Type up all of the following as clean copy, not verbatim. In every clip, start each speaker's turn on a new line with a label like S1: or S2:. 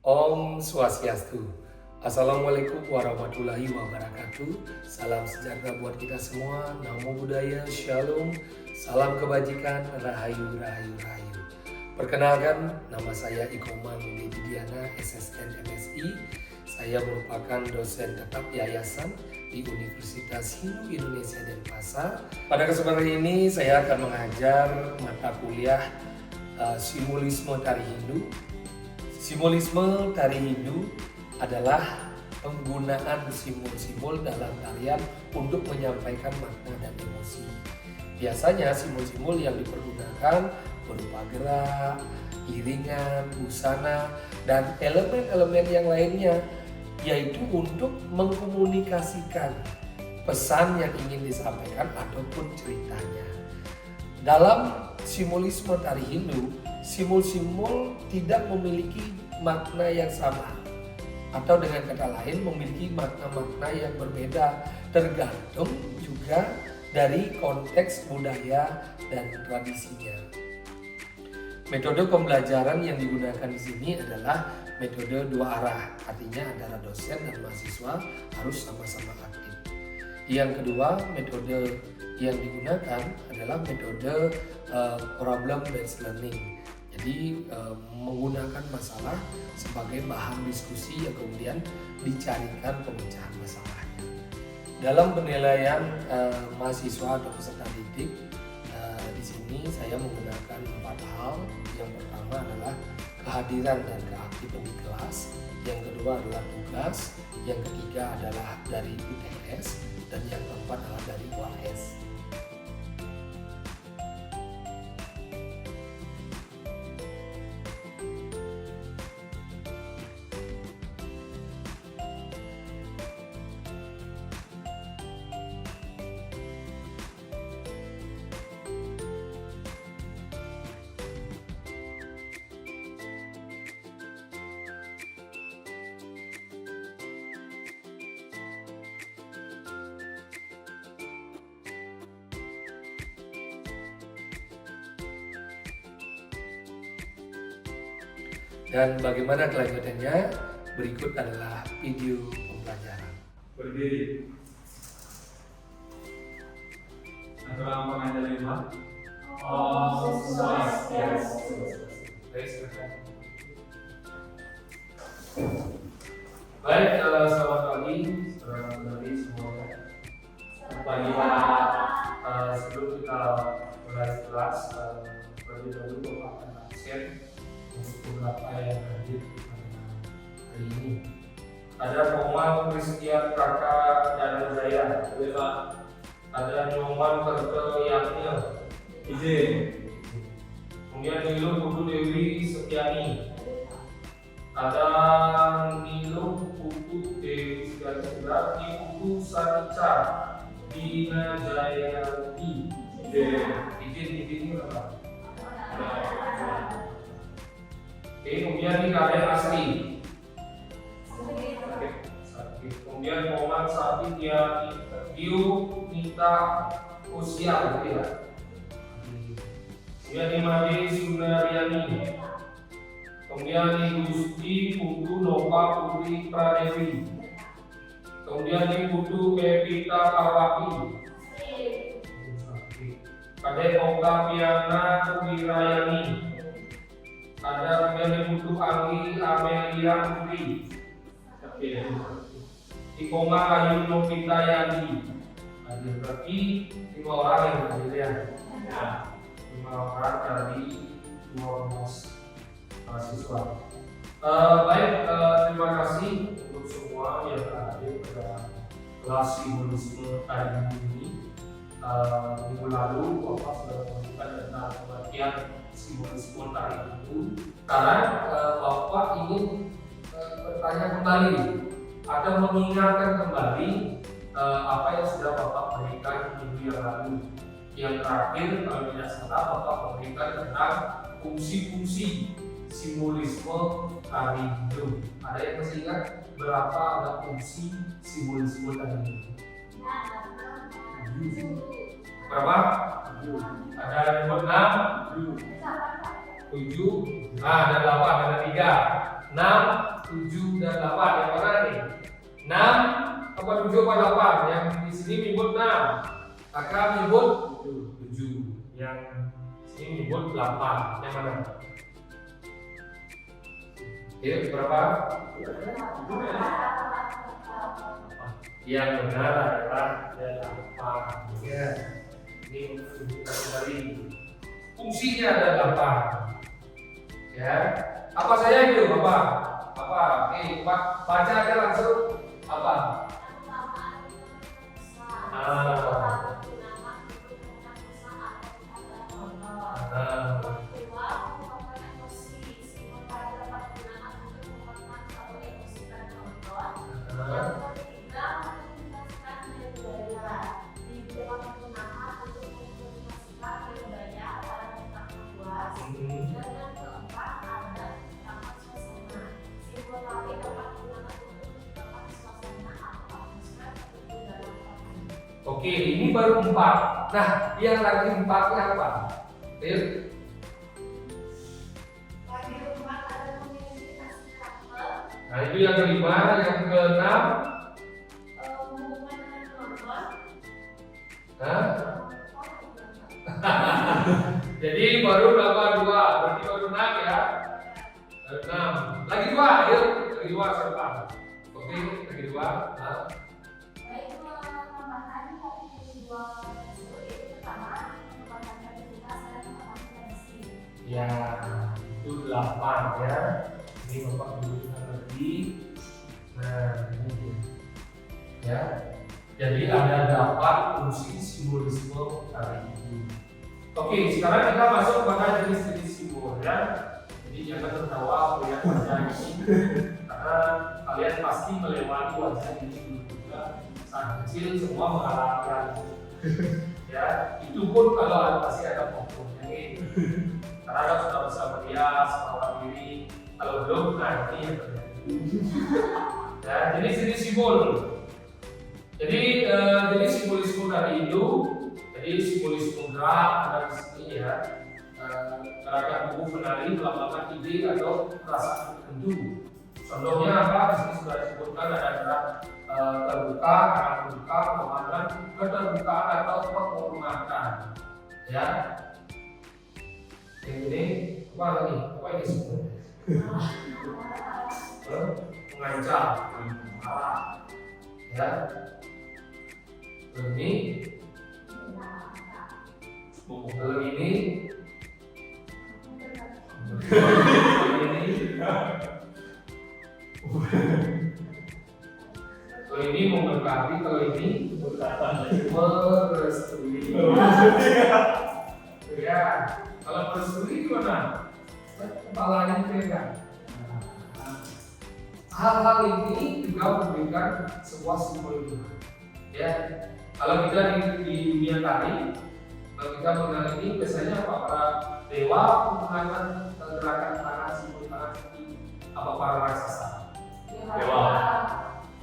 S1: Om Swastiastu. Assalamualaikum warahmatullahi wabarakatuh. Salam sejahtera buat kita semua. Namo Buddhaya, Shalom, salam kebajikan, rahayu, rahayu, rahayu. Perkenalkan, nama saya Ikoman Didiana, SSN MSI. Saya merupakan dosen tetap yayasan di Universitas Hindu Indonesia Denpasar. Pada kesempatan ini saya akan mengajar mata kuliah Simbolisme Tari Hindu. Simbolisme tari Hindu adalah penggunaan simbol-simbol dalam tarian untuk menyampaikan makna dan emosi. Biasanya simbol-simbol yang dipergunakan berupa gerak, iringan, busana, dan elemen-elemen yang lainnya, yaitu untuk mengkomunikasikan pesan yang ingin disampaikan ataupun ceritanya. Dalam simbolisme tari Hindu, simbol-simbol tidak memiliki makna yang sama, atau dengan kata lain memiliki makna-makna yang berbeda, tergantung juga dari konteks budaya dan tradisinya. Metode pembelajaran yang digunakan di sini adalah metode dua arah, artinya antara dosen dan mahasiswa harus sama-sama aktif. Yang kedua, metode yang digunakan adalah metode problem based learning. Jadi menggunakan masalah sebagai bahan diskusi yang kemudian dicarikan pemecahan masalahnya. Dalam penilaian mahasiswa atau peserta didik, di sini saya menggunakan 4 hal. Yang pertama adalah kehadiran dan keaktifan di kelas. Yang kedua adalah tugas. Yang ketiga adalah dari UTS. Dan yang keempat adalah dari UAS. Dan bagaimana kelanjutannya? Berikut adalah video pembelajaran.
S2: Berdiri. Aturan pengajar 5. Om Swastiastu. Baik, silakan. Baik, selamat pagi, saudara-saudari semuanya. Pagi Pak. Sebelum kita mulai kelas, terlebih dahulu Bapak akan absen untuk beberapa yang hadir pada hari ini. Ada Muhammad Christian Kakak Dana Jaya, ada Nyoman Kerto Yaknya, izin. Kemudian Nilu Putu Dewi Setiani, ada Nilu Putu Dewi Setiani, berarti Putu Sanica Dina Jayati, izin apa? Oke, kemudian ini kalian asli. Kemudian Muhammad Sabit ya Diu Nita Usia gitu ya. Kemudian Imade Sunariani. Kemudian Gusti Putu Nova Putri Pradewi. Kemudian Putu Pepita Parwati. Kadek Oktaviana Wirayani. Ada kemudian Putu Anggi Amelia Putri. Ikoma Ayu Novita Yadi. Hadir berarti 5 orang yang hadir ya. 5 orang dari 12 mahasiswa. Baik, terima kasih untuk semua yang hadir pada kelas simbolisme tari ini. Minggu lalu Bapak sudah melakukan tentang pengertian simbolisme tari itu. Sekarang Bapak ingin bertanya kembali atau mengingatkan kembali apa yang sudah Bapak berikan minggu yang lalu. Yang terakhir kalau tidak salah Bapak memberikan tentang fungsi-fungsi simbolisme tari Hindu. Ada yang masih ingat berapa ada fungsi simbolisme tari Hindu? Berapa? Ada yang 6, 7, ada 8, ada 3, 6, 7, dan 8. Yang mana nih? 6 apa 7 apa 8? Yang di sini menyebut 6. Kakak menyebut 7. Yang sini menyebut 8. Yang mana? Oke, berapa? Yang benar adalah 8. Ya. Ini menunjukkan kembali. Fungsinya ada 8. Ya. Apa saja itu, Bapak? Apa? Oke, baca aja langsung. Apa? Oke, ini baru 4. Nah, yang lagi 4-nya apa? Ayo. Nah, itu yang kelima, yang keenam. Jadi baru 2, berarti baru 6 ya. 6. Lagi 2, ayo. Lagi 2 siapa? Oke, lagi 2. Ya, itu 8 ya. Ini Bapak tunjukkan lagi. Nah, ini dia. Ya. Jadi ada 8 fungsi simbolisme kali ini. Oke, sekarang kita masuk pada jenis-jenis simbol ya. Jadi jangan tertawa melihat wajah ini, karena kalian pasti melewati wajah ini juga saat kecil, semua mengalami. Ya, itu pun kalau pasti ada fotonya ini. Karena sudah bisa merias, merawat diri. Kalau belum, nah ini yang terjadi. Ya, jenis-jenis simbol. Jadi jenis simbolisme dari itu, jadi simbolisme gerak ada di sini ya. Gerakan tubuh menari melambangkan ide atau perasaan tertentu. Contohnya apa? Di sini sudah disebutkan ada gerak terbuka, arah terbuka, pengembangan keterbukaan atau penghormatan. Ya. Yang ini apa lagi? Apa ini sebenarnya? Mengancam, marah. Ya. Ini. Kalau ini. Kalau ini memberkati, kalau ini merestui. Ya, kalau merestui gimana? Kepalanya pegang. Hal-hal ini juga memberikan sebuah simbolisme. Ya, kalau kita di dunia tari, kalau kita mengenal ini biasanya apa? Para dewa menggunakan gerakan tangan, simbol tangan seperti apa para raksasa? Dewa.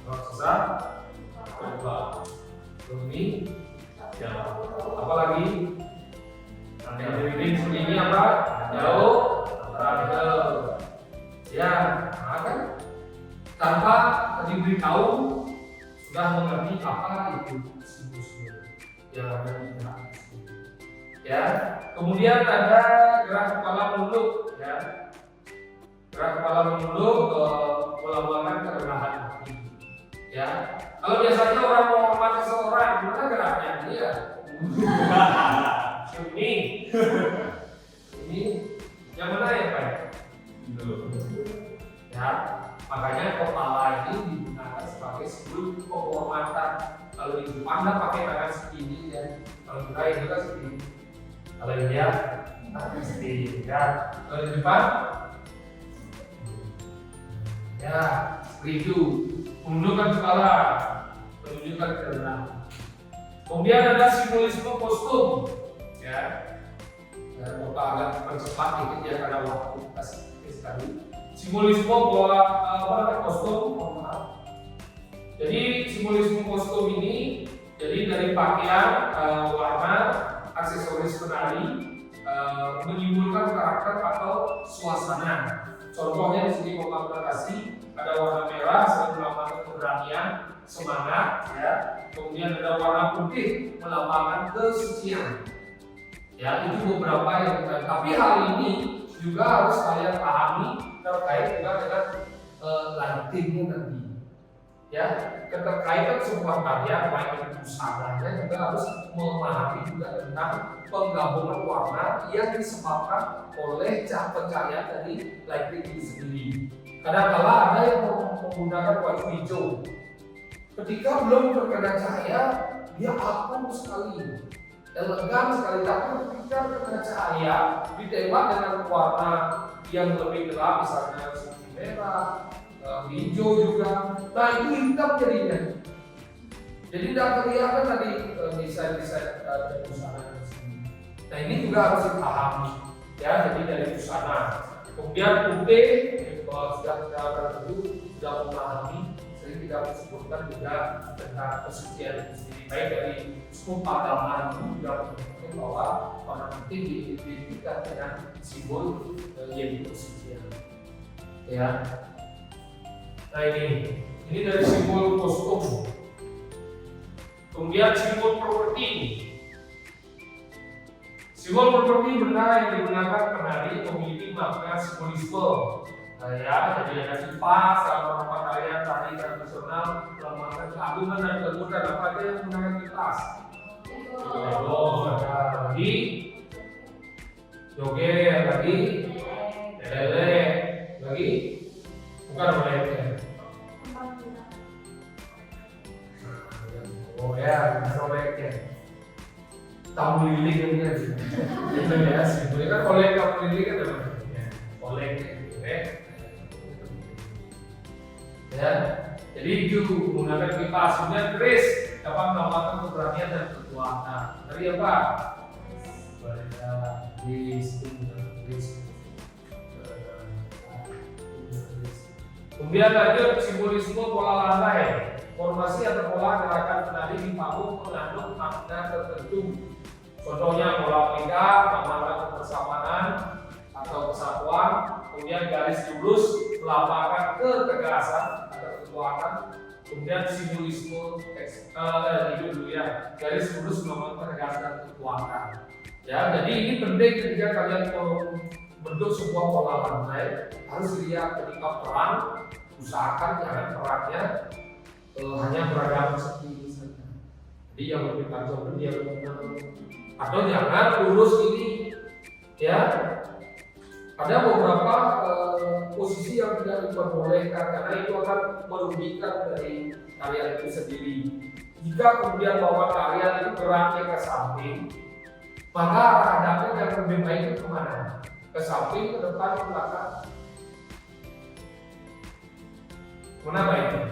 S2: Raksasa. Dewa. Ini. Ya. Apa lagi? Yang dibikin seperti ini apa? Jauh. Ragel. Ya, nah kan tanpa diberitahu sudah mengerti apa itu simbol-simbol yang ada di gerakan. Ya, kemudian ada gerak kepala menunduk ya. Gerak kepala menunduk melambangkan kerendahan hati. Ya. Kalau biasanya orang mau menghormati seseorang, gimana geraknya? Ini ya. Ini yang mana ya, Pak? Ya, makanya kepala ini digunakan sebagai simbol penghormatan. Kalau di Jepang pakai tangan seperti ini ya. Kalau kita ini kan seperti ini. Kalau India, seperti ya. Kalau di Jepang, ya seperti itu. Menundukkan kepala, menunjukkan kerendahan. Kemudian ada simbolisme kostum, ya. Bapak agak percepat dikit ya karena waktu kasih sekali. Simbolisme bahwa kostum, jadi simbolisme kostum ini jadi dari pakaian, warna, aksesoris penari menyimbolkan karakter atau suasana. Contohnya di sini mengaplikasi ada warna merah sering melambangkan keberanian, semangat, ya. Kemudian ada warna putih melambangkan kesucian. Ya, itu beberapa yang kita. Tapi hal ini juga harus kalian pahami terkait juga dengan lightingnya nanti. Ya, keterkaitan sebuah karya baik itu usahanya juga harus memahami juga tentang penggabungan warna yang disebabkan oleh pencahayaan dari lighting itu sendiri. Kadang-kala ada yang menggunakan baju hijau. Ketika belum terkena cahaya, dia abu sekali, elegan sekali. Tapi ketika terkena cahaya, ditembak dengan warna yang lebih gelap, misalnya seperti merah, hijau juga. Nah itu hitam jadinya. Jadi tidak kelihatan tadi desain-desain dari busana tersebut. Nah ini juga harus dipahami, ya. Jadi dari busana. Kemudian putih, kalau sudah tertentu sudah memahami, sering tidak disebutkan juga tentang kesucian itu sendiri. Baik dari agama itu juga menunjukkan bahwa warna putih diidentikan dengan simbol yaitu kesucian. Ya. Nah ini dari simbol kostum. Kemudian simbol properti. Simbol properti benda yang digunakan penari memiliki makna simbolisme. Nah, ya, jadi ada kipas, beberapa karya tari tradisional melambangkan keagungan dan kemudahan. Apa aja yang menggunakan kipas? Ada lagi, joget lagi, lele lagi, bukan lele. Oh ya, sobeknya. Tamu lilin kan itu ya, sebetulnya kan oleh tamu lilin kan namanya. Oleh ya. Jadi itu menggunakan kipas. Kemudian keris dapat melambangkan keberanian dan kekuatan. Dari apa? Kemudian lanjut simbolisme pola lantai. Formasi atau pola gerakan penari di panggung mengandung makna tertentu. Contohnya pola melingkar, melambangkan kebersamaan atau kesatuan. Kemudian garis lurus melambangkan ketegasan atau kekuatan. Kemudian simbolisme itu dulu ya. Garis lurus melambangkan ketegasan dan kekuatan. Ya, jadi ini penting ketika kalian membentuk sebuah pola lantai, harus lihat ketika perang, usahakan jangan perangnya hanya beragam seperti ini saja. Jadi yang lebih tajam itu dia atau jangan lurus ini, ya. Ada beberapa posisi yang tidak diperbolehkan karena itu akan merugikan dari karya itu sendiri. Jika kemudian bahwa karya itu geraknya ke samping, maka arah hadapnya yang lebih baik itu kemana? Ke samping, ke depan, ke belakang. Mana baiknya?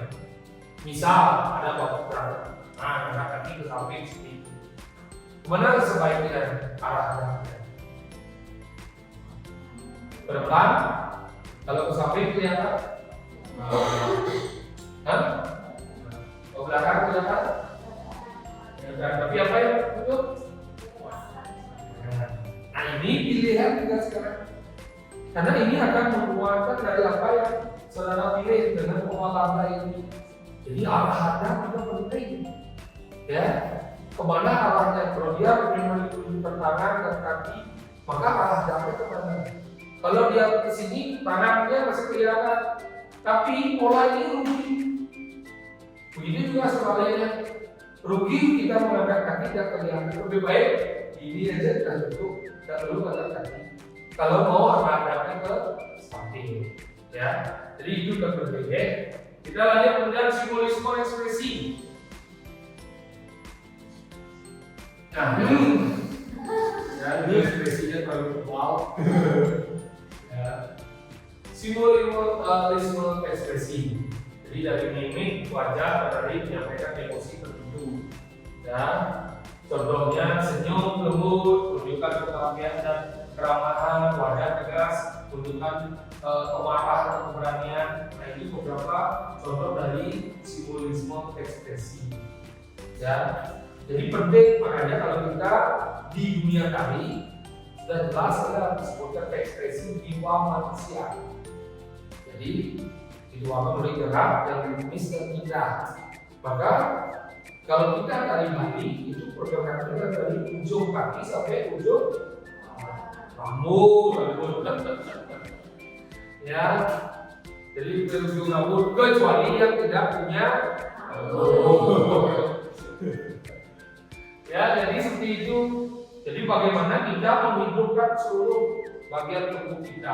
S2: Misal ada bapak berada, nah kaki ke samping sini. Kemana sebaiknya arah hadapnya? Ke depan, kalau ke samping kelihatan. Ke belakang kelihatan. Tapi apa yang muncul? Nah ini pilihan juga sekarang. Karena ini akan menguatkan dari apa yang saudara pilih dengan pola lantai ini. Jadi arah hadap juga penting, ya. Kemana arahnya? Kalau dia menunjukkan tangan dan kaki, maka arah hadapnya kemana? Kalau dia ke sini, tangannya masih kelihatan, tapi pola ini rugi. Begitu juga sebaliknya, rugi kita mengangkat kaki dan kelihatan. Lebih baik ini aja kita bentuk, tidak perlu angkat kaki. Kalau mau arah hadapnya ke samping, ya. Jadi itu berbeda. Kita lanjut kemudian simbolisme ekspresi. Nah, ini ekspresinya terlalu tebal. Ya. Simbolisme ekspresi. Jadi dari mimik wajah dari menyampaikan emosi tertentu. Ya. Contohnya senyum lembut, menunjukkan kebahagiaan dan keramahan, wajah tegas, menunjukkan kemarahan atau keberanian. Nah itu beberapa contoh dari simbolisme ekspresi. Ya, jadi penting makanya kalau kita di dunia tari sudah jelas ada disebutkan ekspresi jiwa manusia.
S1: Jadi dituangkan oleh gerak yang ditumis dan kita. Maka kalau kita tari Bali itu pergerakannya dari ujung kaki sampai ujung rambut. Ya, jadi ujung rambut kecuali yang tidak punya ya, jadi seperti itu. Jadi bagaimana kita menghidupkan seluruh bagian tubuh kita,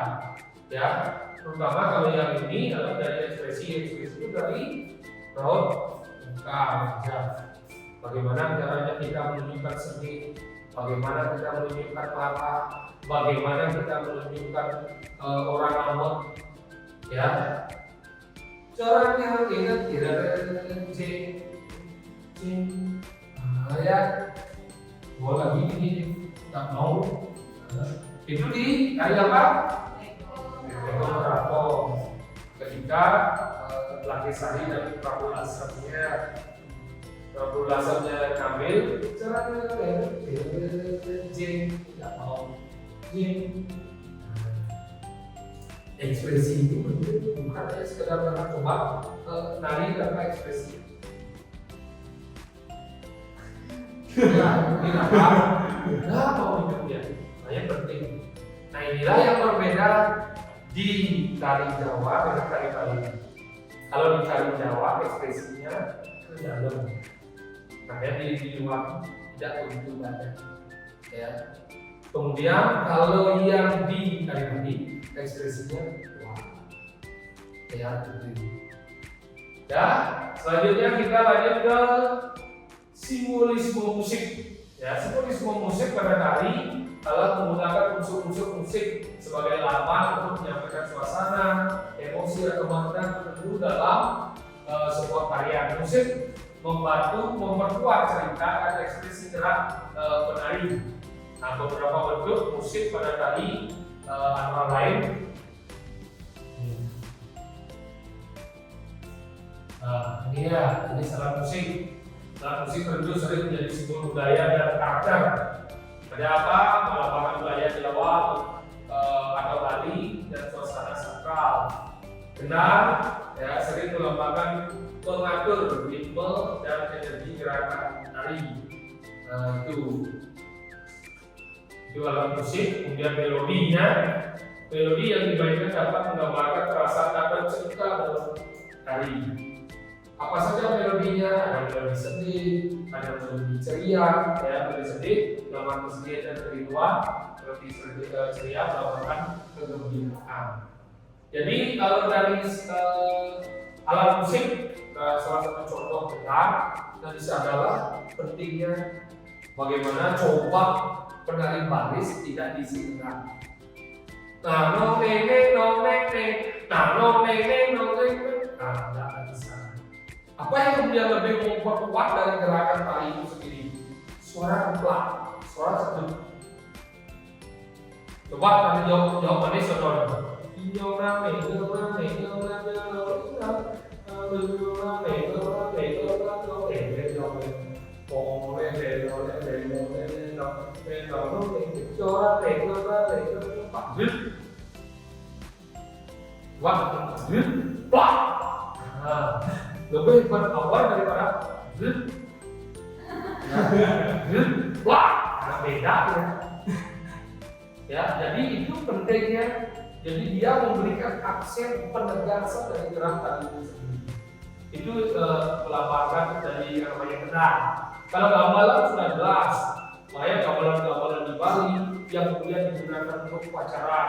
S1: ya, terutama kalau yang ini adalah dari ekspresi itu dari raut muka wajah. Bagaimana caranya kita menunjukkan sendi, bagaimana kita menunjukkan mata, bagaimana kita menunjukkan orang lambat, ya. Caranya kita tidak ya, gua lagi ini tak mau. Itu di hari apa? Ekor. Ketika Lakesari dan Prabu Lasamnya ngambil caranya jing tidak mau jing. Ekspresi itu bukan hanya sekedar coba nari tanpa ekspresi. Ya, mungkin apa? Nggak mau hidupnya. Nah, yang penting. Nah, inilah yang berbeda di tari Jawa dengan tari Bali. Kalau di tari Jawa ekspresinya ke dalam, makanya di luar tidak begitu banyak. Ya. Kemudian kalau yang di tari Bali ekspresinya keluar. Ya, itu. Ya, selanjutnya kita lanjut ke simbolisme musik. Ya, simbolisme musik pada tari adalah menggunakan unsur-unsur musik sebagai lawan untuk menyampaikan suasana, emosi atau makna tertentu dalam sebuah karya. Musik membantu memperkuat cerita dan ekspresi gerak penari. Nah, beberapa bentuk musik pada tari antara lain ini ya, ini salah musik. Alat musik tentu sering menjadi simbol budaya dan karakter. Ada apa? Melambangkan budaya Jawa atau Bali dan suasana sakral. Benar, ya, sering melambangkan pengatur ritme dan energi gerakan tari. Nah, itu alat musik. Kemudian melodinya, melodi yang dimainkan dapat menggambarkan perasaan dan cerita dalam tari. Apa saja melodinya? Ada melodi sedih, ada melodi ceria, ya, melodi sedih melambangkan kesedihan dan kerinduan, melodi ceria melambangkan kegembiraan. Jadi kalau dari alat musik, salah satu contoh benar dari adalah pentingnya bagaimana coba penari baris tidak disinggah. Nah, nong neng nong neng, nah nong neng nong neng, nah nggak bisa. Apa yang kemudian lebih memperkuat dari gerakan tari itu sendiri? Suara keplak, suara seduh. Coba nanti jawabannya saudara. Lebih berpower daripada wah, beda ya. Ya, jadi itu pentingnya. Jadi dia memberikan aksen penegasan dari gerak tadi itu sendiri. Itu melambangkan dari yang namanya tenang. Kalau gamelan sudah jelas, makanya gamelan-gamelan di Bali yang kemudian digunakan untuk upacara.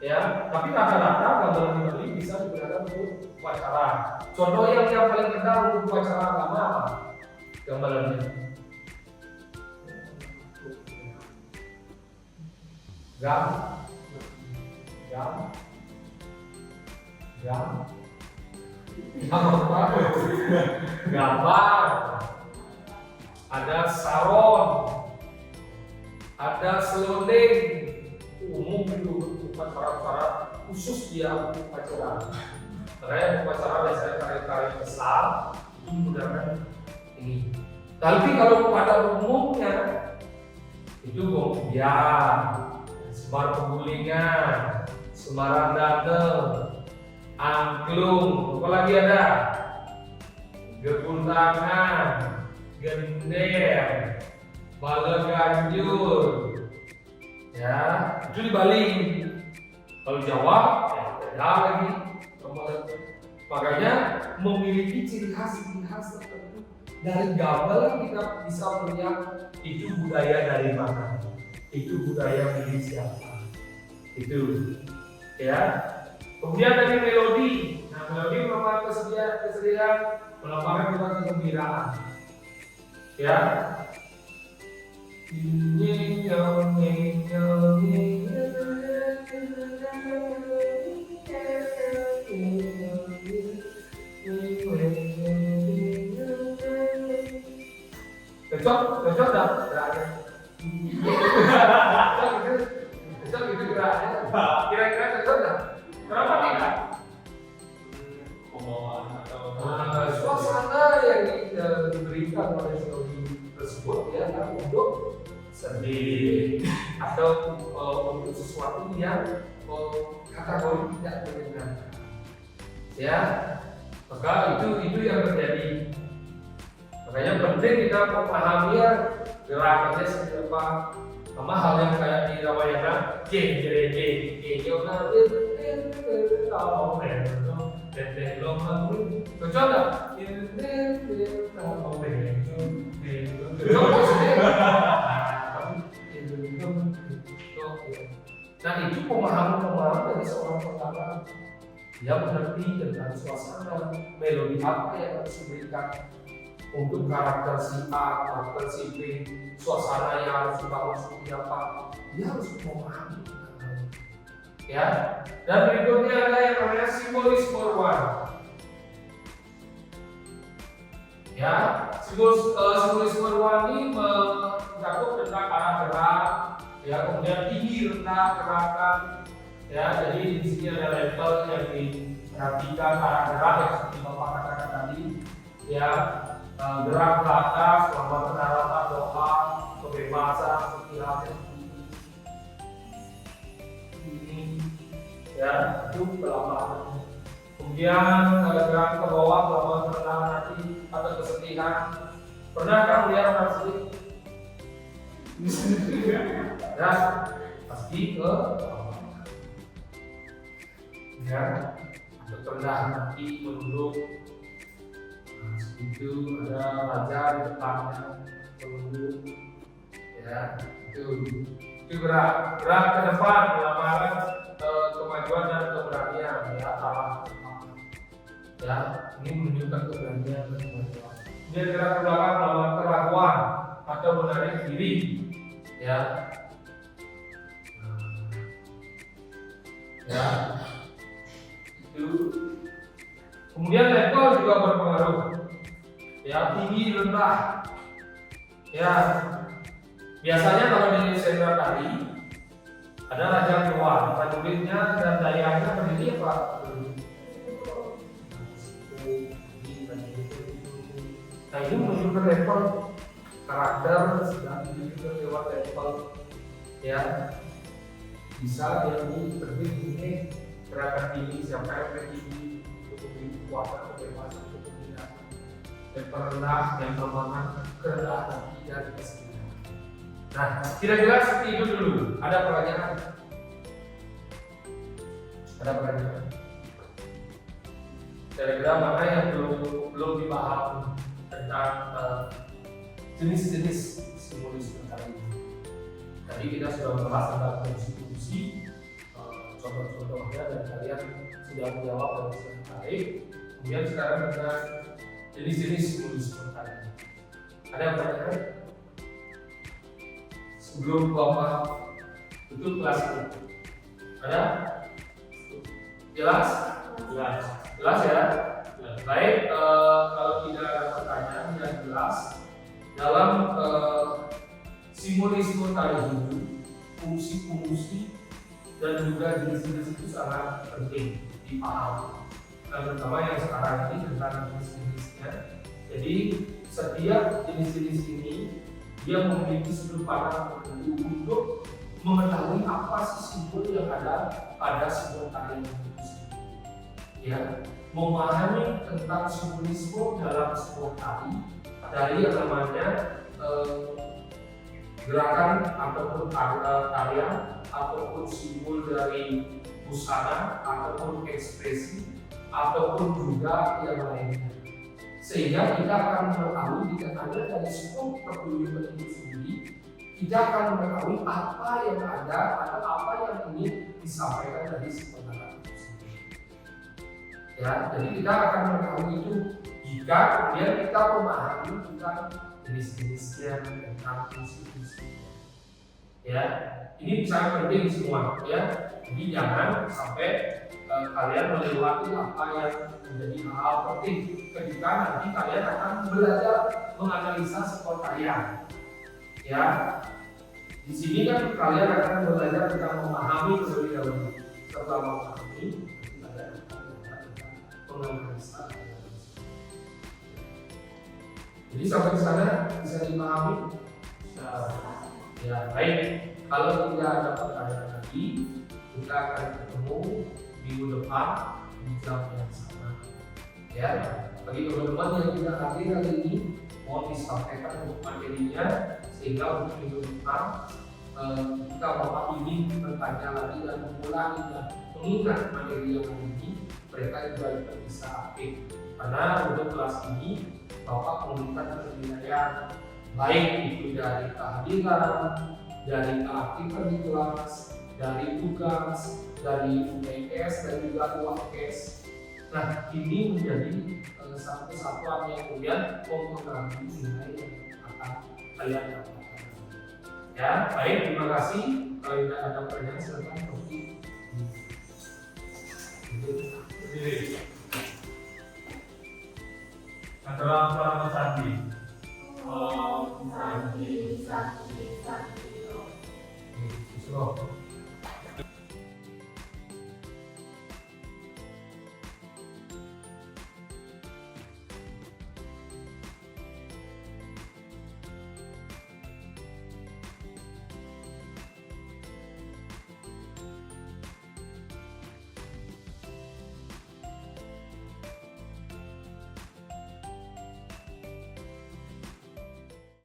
S1: Ya, tapi rata-rata gamelan di Bali bisa digunakan untuk upacara. Contoh yang paling kenal untuk upacara agama apa? Gamelannya. Gambar, ada saron, ada selonding, umum itu upacara khusus dia upacara. Makanya upacara biasanya tari-tari besar itu menggunakan ini. Tapi kalau pada umumnya itu gombian, semar penggulingan, semaran dadel,
S2: angklung, apa lagi ada? Gebul tangan, gender, bala ganjur, ya itu di Bali. Kalau Jawa, ya beda lagi. Makanya memiliki ciri khas tertentu. Dari gambar kita bisa melihat itu budaya dari mana, itu budaya milik siapa, itu, ya. Kemudian dari melodi. Nah, melodi merupakan kesediaan, melambangkan juga kegembiraan. Ya. Cocok dah geraknya. Cocok itu geraknya. Kira-kira cocok dah. Kenapa tidak?
S3: Pembawaan atau
S2: Suasana yang diberikan oleh melodi tersebut ya untuk sedih atau untuk sesuatu yang kategori tidak menyenangkan. Ya, maka itu yang terjadi. Makanya penting kita memahami ya gerakannya seperti apa. Sama hal yang kayak di Ramayana, cocok nggak? Nah itu pemahaman dari seorang pengarang. Dia mengerti tentang suasana, melodi apa yang harus diberikan untuk karakter si A, karakter si B, suasana yang harus dibangun seperti apa. Dia harus memahami. Ya, dan berikutnya ada yang namanya simbolisme ruang. Ya, simbolisme ruang ini mencakup tentang arah gerak, ya, kemudian tinggi rendah gerakan, ya. Jadi di sini ada level yang diperhatikan arah gerak yang seperti Bapak katakan tadi, ya, gerak ke atas, selama penerapan doa, kebebasan, seperti halnya ini, ya, itu pelambatan. Kemudian gerak ke bawah, selama penerapan hati atau kesedihan. Pernah kamu lihat orang sedih? Ya, pasti ke bawah. Ya, atau terendah hati, menunduk. Itu ada raja di depannya, menunduk. Ya, itu gerak ke depan, melambangkan kemajuan dan keberanian, ya, arah ke depan. Ya, ini menunjukkan keberanian dan kemajuan. Dia gerak ke belakang melawan keraguan atau menarik diri, ya. Ya, itu. Kemudian level juga berpengaruh. Ya, tinggi rendah. Ya, biasanya kalau di senior tadi ada raja keluar, prajuritnya dan dayanya berdiri apa? Nah, ini menunjukkan level karakter sedang dididik lewat level, ya. Bisa yang berdiri ini gerakan tinggi, siapa yang tinggi, cukup tinggi, kuasa, kebebasan, kepemimpinan, yang rendah, yang kelemahan, kerendahan hati dan kesedihan. Nah, kira-kira seperti itu dulu. Ada pertanyaan? Ada pertanyaan? Kira-kira mana yang belum dibahas tentang jenis-jenis simbolisme tadi? Tadi kita sudah membahas tentang fungsi-fungsi, contoh-contohnya, dan kalian sudah menjawab dengan sangat baik. Kemudian sekarang kita jenis-jenis simbolisme tadi. Ada yang pertanyaan? Sebelum Bapak tutup kelas ini, ada? Jelas? Jelas ya? Baik, kalau tidak ada pertanyaan yang jelas dalam simbolisme tadi itu, fungsi-fungsi dan juga jenis-jenis itu sangat penting dipahami. Terutama yang sekarang ini tentang jenis-jenisnya. Jadi setiap jenis-jenis ini dia memiliki sudut pandang tertentu untuk mengetahui apa sih simbol yang ada pada simbol tadi itu. ya, memahami tentang simbolisme dalam sebuah tari dari yang namanya gerakan ataupun tarian ataupun simbol dari busana ataupun ekspresi ataupun juga yang lainnya, sehingga kita akan mengetahui dengan adanya dari sebuah pertunjukan itu sendiri, kita akan mengetahui apa yang ada atau apa yang ingin disampaikan dari sebuah tarian itu sendiri. Ya, jadi kita akan mengetahui itu jika kemudian kita memahami tentang jenis-jenisnya tentang fungsi-fungsi. Ya, ini sangat penting semua ya. Jadi jangan sampai kalian melewati apa yang menjadi hal penting ketika nanti kalian akan belajar menganalisa sebuah tarian. Ya, di sini kan kalian akan belajar tentang memahami terlebih dahulu. Setelah memahami, kalian akan belajar tentang menganalisa. Jadi sampai ke sana bisa dipahami? Ya, baik. Kalau tidak ada pertanyaan lagi, kita akan ketemu minggu depan di jam yang sama. Ya, bagi teman-teman yang tidak hadir hari ini, mohon disampaikan untuk materinya sehingga untuk minggu depan kita bapak ini bertanya lagi dan mengulangi dan mengingat materi yang hari ini, mereka juga bisa aktif. Karena untuk kelas ini bapak memberikan penilaian baik itu dari kehadiran, dari keaktifan di kelas, dari tugas, dari UTS dan juga UAS. Nah, ini menjadi satu kesatuan yang kemudian mempengaruhi nilai yang akan kalian dapatkan. Ya, baik, terima kasih. Kalau tidak ada pertanyaan, silakan.